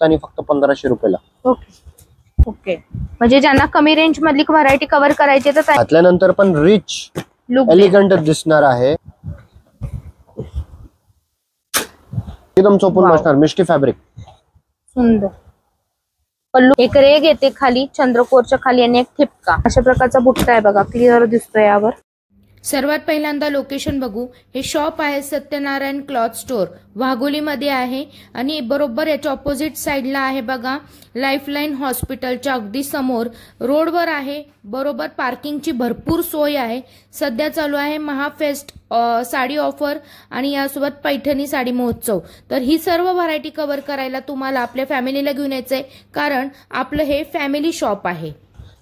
आणि फक्त 1500 रुपयाला. ओके ओके, म्हणजे ज्यांना कमी रेंज मधली व्हरायटी कव्हर करायची तर घातल्यानंतर पण रिच एलिगंट दिसणार आहे. एकदम चोपून बसणार मिष्टी फॅब्रिक. सुंदर पल्लू, एक रेग येते खाली चंद्रकोरच्या खाली आणि एक ठिपका, अशा प्रकारचा बुट्टा आहे बघा, क्लिअर दिसतोय यावर. सर्वात पहिल्यांदा लोकेशन बघू. हे शॉप आहे सत्यनारायण क्लॉथ स्टोअर, वाघोलीमध्ये आहे आणि बरोबर याच्या ऑपोजिट साईडला आहे बघा लाईफलाईन हॉस्पिटलच्या अगदी समोर रोडवर आहे. बरोबर पार्किंगची भरपूर सोय आहे. सध्या चालू आहे महाफेस्ट साडी ऑफर आणि यासोबत पैठणी साडी महोत्सव. तर ही सर्व व्हरायटी कव्हर करायला तुम्हाला आपल्या फॅमिलीला घेऊन यायचंय, कारण आपलं हे फॅमिली शॉप आहे.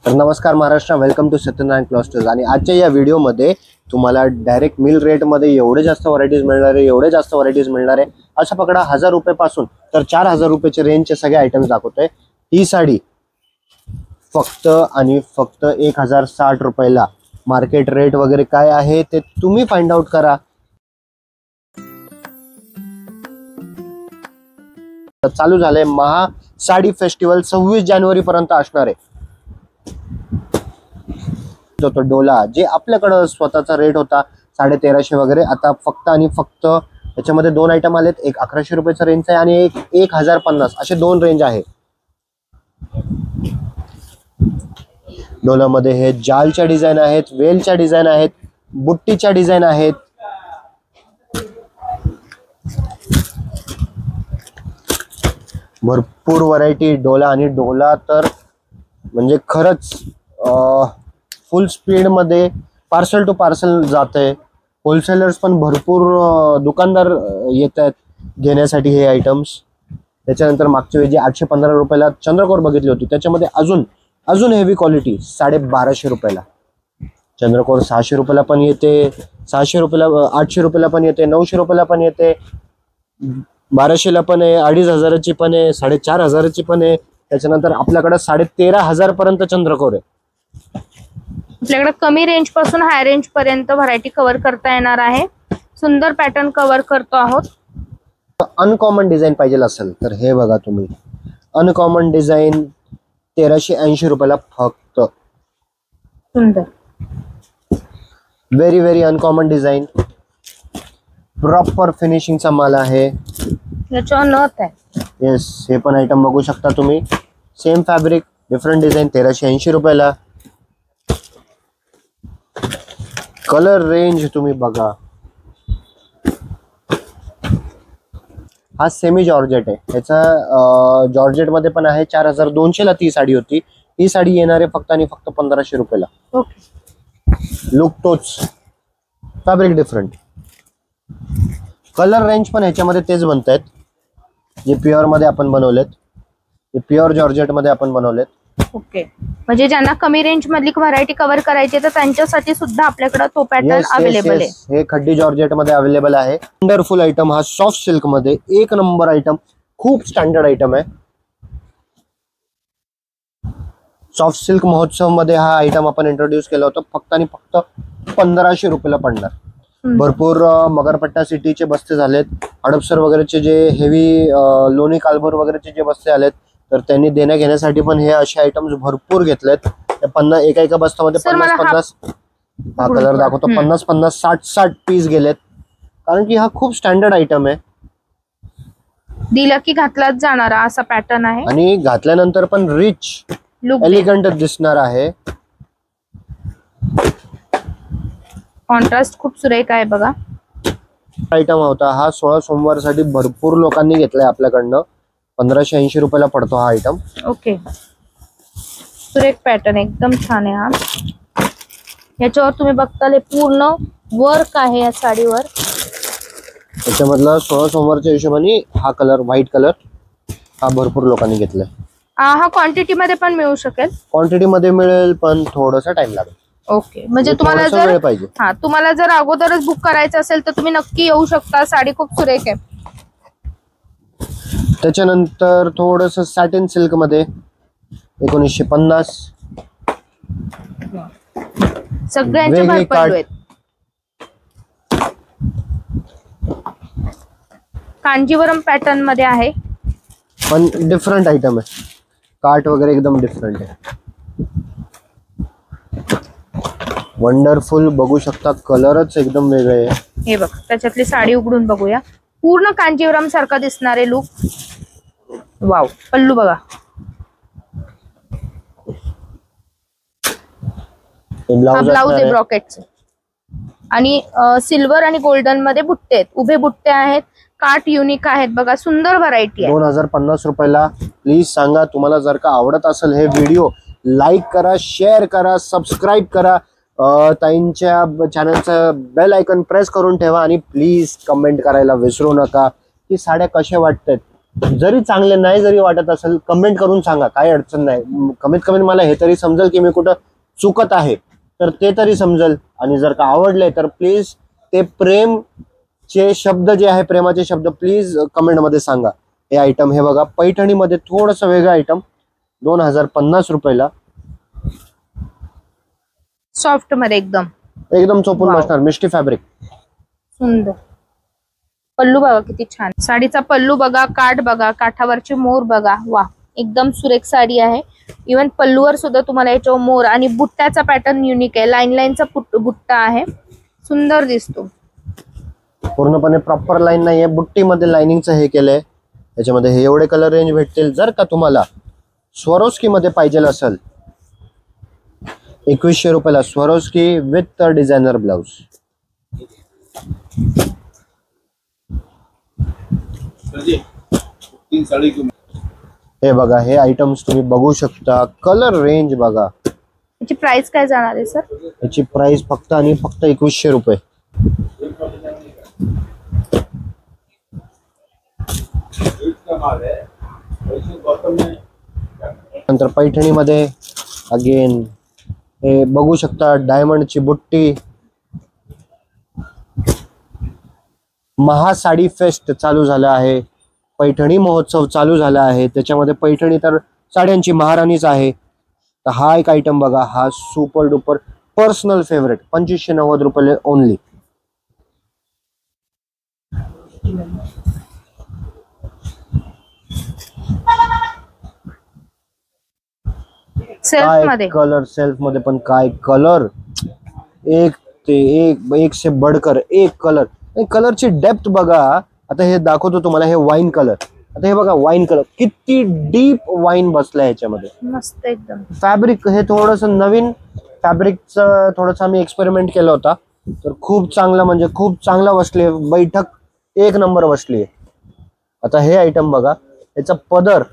तर नमस्कार Maharashtra, welcome to Satyanarayan cloth stores. आणि आजच्या या व्हिडिओमध्ये तुम्हाला डायरेक्ट मिल रेटमध्ये एवढे जास्त व्हरायटीज मिळणार आहे, असं पकडा 1000 रुपयापासून तर 4000 रुपयाचे रेंजचे सगळे आयटम्स दाखवतोय. ही साडी फक्त आणि फक्त 1060 रुपयाला. मार्केट रेट वगैरे काय आहे ते तुम्ही फाइंड आउट करा. चालू झालंय महा साडी फेस्टिवल, 26 जानेवारी पर्यंत असणार आहे. तो डोला जे आपल्याकडं स्वतःचा रेट होता 1350 वगैरे, आता फक्त आणि फक्त याच्यामध्ये दोन आयटम आलेत. एक 1100 रुपयाचा रेंज आहे आणि एक 1050, असे दोन रेंज आहे. डोलामध्ये हे जालच्या डिझाईन आहेत, वेलच्या डिझाईन आहेत, बुट्टीच्या डिझाईन आहेत. भरपूर व्हरायटी डोला, आणि डोला तर म्हणजे खरंच फुल स्पीड मध्ये पार्सल टू पार्सल जाते. होलसेलर्स पण भरपूर दुकानदार येत आहेत घेण्यासाठी हे आयटम्स. त्याच्यानंतर मागच्या वेळी 815 रुपयाला चंद्रकोर बघितली होती, त्याच्यामध्ये अजून हेवी क्वालिटी 1250 रुपयाला. चंद्रकोर 600 रुपयाला पण येते, 600 रुपयाला, 800 रुपयाला पण येते, 900 रुपयाला पण येते, 1200ला पण आहे, 2500ची पण आहे, 4500ची पण आहे. त्याच्यानंतर आपल्याकडे 13,500 पर्यंत चंद्रकोर आहे. आपल्याकडे कमी रेंज पासून हाय रेंज पर्यंत व्हरायटी कव्हर करता येणार आहे. सुंदर पॅटर्न कव्हर करतो आहोत. अनकॉमन डिझाईन पाहिजे असेल तर हे बघा तुम्ही, अनकॉमन डिझाईन 1380 रुपयाला फक्त. सुंदर, very very uncommon design, proper फिनिशिंगचा माल आहे. याच्यावर नथ आहे. येस, हे पण आयटम बघू शकता तुम्ही. सेम फॅब्रिक, डिफरंट डिझाईन, 1380 रुपयाला. कलर रेंज तुम्ही बघा, हा सेमी जॉर्जेट आहे. ह्याचा जॉर्जेट मध्ये पण आहे. 4200ला ती साडी होती. ही साडी येणार आहे फक्त आणि फक्त 1500 रुपयाला. ओके, लुक तोच, फॅब्रिक डिफरंट. कलर रेंज पण ह्याच्यामध्ये तेच बनतायत जे प्युअर मध्ये आपण बनवलेत, जे प्युअर जॉर्जेट मध्ये आपण बनवलेत. ओके, म्हणजे ज्यांना कमी रेंज मधली व्हरायटी कव्हर करायची तर त्यांच्यासाठी सुद्धा आपल्याकडे तो पॅटर्न अवेलेबल आहे. हे खड्डी जॉर्जेट मध्ये अवेलेबल आहे. वंडरफुल आयटम, हा सॉफ्ट सिल्क मध्ये एक नंबर आयटम, खूप स्टँडर्ड आयटम आहे. सॉफ्ट सिल्क महोत्सव मध्ये हा आयटम आपण इंट्रोड्यूस केला होता. फक्त आणि फक्त 1500 रुपयाला पडणार. भरपूर मगरपट्टा सिटीचे बस्ते झालेत, हडपसर वगैरेचे जे हेवी लोणी कालभोर वगैरेचे जे बस्ते आलेत, तर त्यांनी देण्या घेण्यासाठी पण हे असे आयटम्स भरपूर घेतलेत. 50 एका बस्तामध्ये 50 हा कलर दाखवतो, 50 60 पीस गेलेत, कारण की हा खूप स्टँडर्ड आयटम आहे. दिला की घातलाच जाणारा असा पॅटर्न आहे आणि घातल्यानंतर पण रिच एलिगंट दिसणार आहे. कॉन्ट्रास्ट खूप सुरेख आहे बघा. आयटम होता हा 16 सोमवारसाठी भरपूर लोकांनी घेतलाय आपल्याकडनं. 1580 रुपयाला पडतो हा आयटम. ओके, सुरेख पॅटर्न एकदम छान आहे हा. याच्यावर तुम्ही बघताल हे पूर्ण वर्क आहे या साडीवर. त्याच्यामधला 16 सोमवारच्या हिशोबाने हा कलर, व्हाईट कलर, हा भरपूर लोकांनी घेतलाय. हा क्वांटिटी मध्ये पण मिळू शकेल. क्वांटिटी मध्ये मिळेल पण थोडासा टाइम लागेल. ओके, म्हणजे तुम्हाला जर अगोदरच बुक करायचं असेल तर तुम्ही नक्की येऊ शकता. साडी खूप सुरेख आहे. त्याच्यानंतर थोडस सॅटिन सिल्क मध्ये 1950. सगळ्यांचे भरपूर आहेत. कांजीवरम पॅटर्न मध्ये आहे. पण डिफरंट आयटम आहे, कार्ट वगैरे एकदम डिफरंट आहे. वंडरफुल, बघू शकता कलरच एकदम वेगळे आहे. हे बघ, त्याच्यातली साडी उघडून बघूया. पूर्ण कांजीवरम सारखा दिसणारे लुक. वाव, पल्लू बघा. हा ब्लाउज आहे ब्रॉकेटचे आणि सिल्वर आणि गोल्डन मध्ये बुट्टे आहेत, उभे बुट्टे आहेत. काट युनिक आहेत बघा, सुंदर व्हरायटी आहे. 2050 रुपयाला. प्लीज सांगा तुम्हाला जर का आवडत असेल हे व्हिडिओ, लाईक करा, शेअर करा, सबस्क्राईब करा, ताईंच्या चॅनलचं बेल आयकॉन प्रेस करून ठेवा आणि प्लीज कमेंट करायला विसरू नका की साड्या कशा वाटतात. जरी चांगले नाही जरी वाटत असेल कमेंट करून सांगा, काही अडचण नाही. कमीत कमी मला हे तरी समजेल की मी कुठं चुकत आहे, तर ते तरी समजेल. आणि जर का आवडले तर प्लीज ते प्रेमचे शब्द जे आहे, प्रेमाचे शब्द प्लीज कमेंटमध्ये सांगा. हे आयटम हे बघा, पैठणीमध्ये थोडंसं वेगळं आयटम, 2050 रुपयाला. सॉफ्ट मध्ये एकदम चोपून बसणार, मिष्टी फॅब्रिक. सुंदर पल्लू बघा किती छान. साडीचा पल्लू बघा, काठ बघा, काठावरची मोर बघा. वा, एकदम सुरेख साडी आहे. इवन पल्लूवर सुद्धा तुम्हाला याच्यावर मोर आणि बुट्ट्याचा पॅटर्न युनिक आहे. लाईनचा बुट्टा आहे, सुंदर दिसतो. पूर्णपणे प्रॉपर लाईन नाहीये, बुट्टीमध्ये लाइनिंगचं हे केलंय. याच्यामध्ये हे एवढे कलर रेंज भेटतील. जर का तुम्हाला स्वरोस्की मध्ये पाहिजे असेल, 2100 रुपयाला स्वरोस्की विथ डिझायनर ब्लाउज. हे बघा, हे आयटम्स तुम्ही बघू शकता. कलर रेंज बघा. याची प्राइस काय जाणार आहे सर? याची प्राइस फक्त आणि फक्त 2100 रुपये. नंतर पैठणीमध्ये अगेन हे बघू शकता, डायमंडची बुट्टी. महासाडी फेस्ट चालू झाला आहे, पैठणी महोत्सव चालू झाला आहे. त्याच्यामध्ये पैठणी तर साड्यांची महाराणीच आहे. तर हा एक आयटम बघा, हा सुपर डुपर पर्सनल फेवरेट, 2590 रुपये ओनली. काय कलर, सेल्फ मध्ये पण काय कलर, एक से बढ़कर एक कलर. कलरची डेप्थ बघा. आता हे दाखवतो तुम्हाला, हे वाईन कलर. आता हे बघा, वाईन कलर किती डीप वाईन बसलाय याच्यामध्ये, मस्त एकदम. फॅब्रिक हे थोडंसं नवीन फॅब्रिकचं थोडंसं आम्ही एक्सपेरिमेंट केला होता, तर खूप चांगला, म्हणजे खूप चांगला बसले. बैठक एक नंबर बसली. आता हे आयटम बघा, याचा पदर.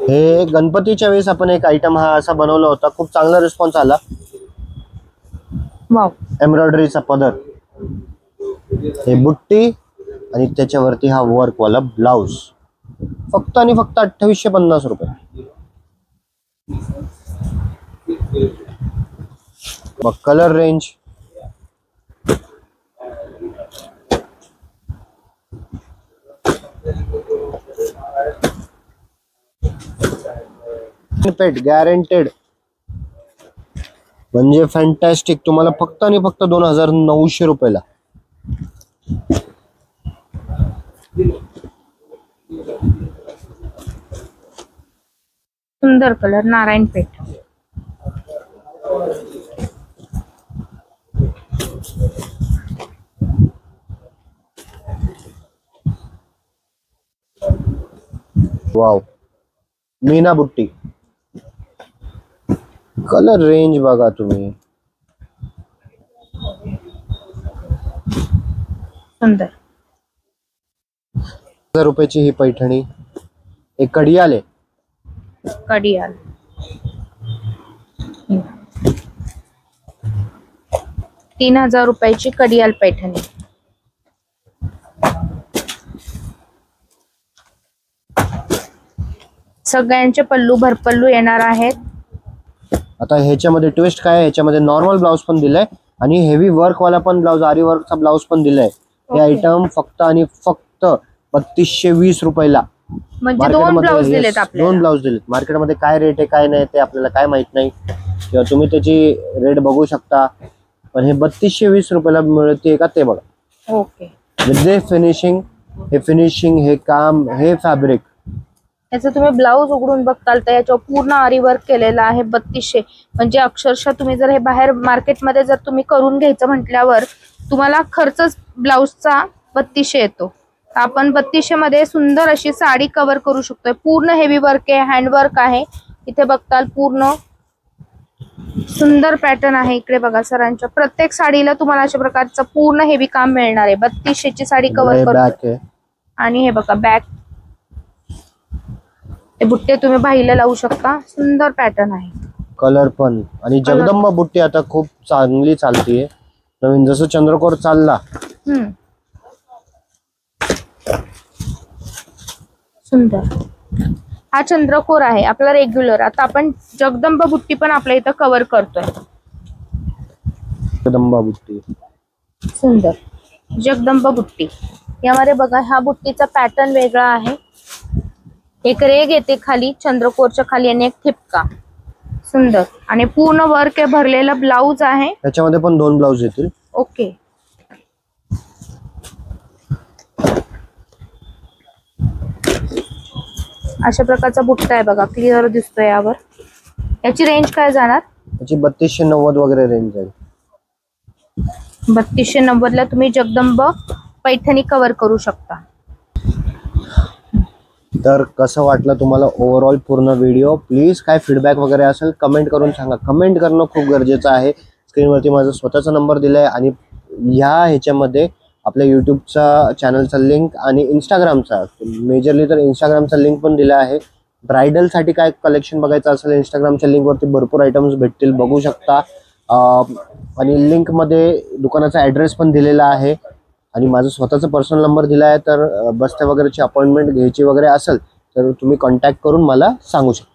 हे गणपतीच्या वेळेस आपण एक आयटम हा असा बनवला होता, खूप चांगला रिस्पॉन्स आला. वाव, एम्ब्रॉयडरीचा पदर, हे बुट्टी आणि त्याच्यावरती हा वर्क वाला ब्लाउज. फक्त आणि फक्त 2850 रुपये. मग कलर रेंज पेट गॅरंटेड, म्हणजे फॅन्टॅस्टिक. तुम्हाला फक्त आणि फक्त 2900 रुपयाला. सुंदर कलर, नारायण पेठ. वाव, मीना बुट्टी. कलर रेंज बघा तुम्ही, सुंदर. 1000 रुपयाची ही पैठणी. एक कडियाल आहे, कडियाल. 3000 रुपयाची कडियाल पैठणी. सगळ्यांचे पल्लू भरपल्लू येणार आहेत. आता ह्याच्यामध्ये ट्विस्ट काय आहे, ह्याच्यामध्ये नॉर्मल ब्लाउज पण दिलाय आणि हेवी वर्क वाला पण ब्लाउज, आरी वर्कचा ब्लाउज पण दिलाय. हे आयटम फक्त आणि फक्त 3220 रुपयाला. म्हणजे दोन ब्लाउज दिलेत आपल्याला. दोन ब्लाउज दिलेत. मार्केटमध्ये काय रेट आहे काय नाही ते आपल्याला काय माहित नाही, किंवा तुम्ही त्याची रेट बघू शकता, पण हे 3220 रुपयाला मिळते का ते बघा. ओके. विथ फिनिशिंग हे फिनिशिंग, हे काम, हे फॅब्रिक. याचं तुम्ही ब्लाऊज उघडून बघताल तर याच्यावर पूर्ण आरी वर्क केलेला आहे. 3200 म्हणजे अक्षरशः तुम्ही जर हे बाहेर मार्केटमध्ये जर तुम्ही करून घ्यायचं म्हटल्यावर तुम्हाला खर्चच ब्लाऊजचा 3200 येतो. आपण 3200 मध्ये सुंदर अशी साडी कव्हर करू शकतोय. पूर्ण हेवी वर्क आहे, हँडवर्क आहे. इथे बघताल पूर्ण सुंदर पॅटर्न आहे. इकडे बघा सरांच्या प्रत्येक साडीला तुम्हाला अशा प्रकारचं पूर्ण हेवी काम मिळणार आहे. 3200 ची साडी कव्हर करतो. आणि हे बघा बॅक, हे बुट्टे तुम्ही बाहीला लावू शकता. सुंदर पॅटर्न आहे. कलर पण. आणि जगदंबा बुट्टी आता खूप चांगली चालतीये नवीन, जसं चंद्रकोर चालला. सुंदर हा चंद्रकोर आहे आपला रेग्युलर. आता आपण जगदंबा बुट्टी पण आपल्या इथं कव्हर करतोय. जगदंबा बुट्टी सुंदर जगदंबा बुट्टी. यामध्ये बघा हा बुट्टीचा पॅटर्न वेगळा आहे. एक रेग येते खाली चंद्रकोरच्या खाली आणि एक ठिपका. सुंदर आणि पूर्ण वर्क आहे, भरलेला ब्लाऊज आहे. त्याच्यामध्ये पण 2 ब्लाऊज येतील. ओके. अशा प्रकारचा बुट्टा आहे बघा, क्लिअर दिसतोय यावर. याची रेंज काय जाणार? त्याची 3290 वगैरे रेंज आहे. 3290 ला तुम्ही जगदंबा पैठणी कव्हर करू शकता. तर कसं वाटलं तुम्हाला ओव्हरऑल पूर्ण व्हिडिओ? प्लीज काय फीडबॅक वगैरे असेल कमेंट करून सांगा. कमेंट करणं खूप गरजेचं आहे. स्क्रीनवरती माझा स्वतःचा नंबर दिलाय आणि ह्याच्यामध्ये आपल्या यूट्यूबचा चॅनलचा लिंक आणि इंस्टाग्रामचा, मेजरली तर इंस्टाग्रामचा लिंक पण दिला आहे. ब्रायडलसाठी काय कलेक्शन बघायचं असेल इंस्टाग्रामच्या लिंकवरती भरपूर आयटम्स भेटतील, बघू शकता. आणि लिंकमध्ये दुकानाचा ॲड्रेस पण दिलेला आहे आणि माझा स्वतःचा पर्सनल नंबर दिला आहे. तर बस्त्या वगैरेची अपॉइंटमेंट घ्यायची वगैरे असेल तर तुम्ही कॉन्टॅक्ट करून मला सांगू शकता.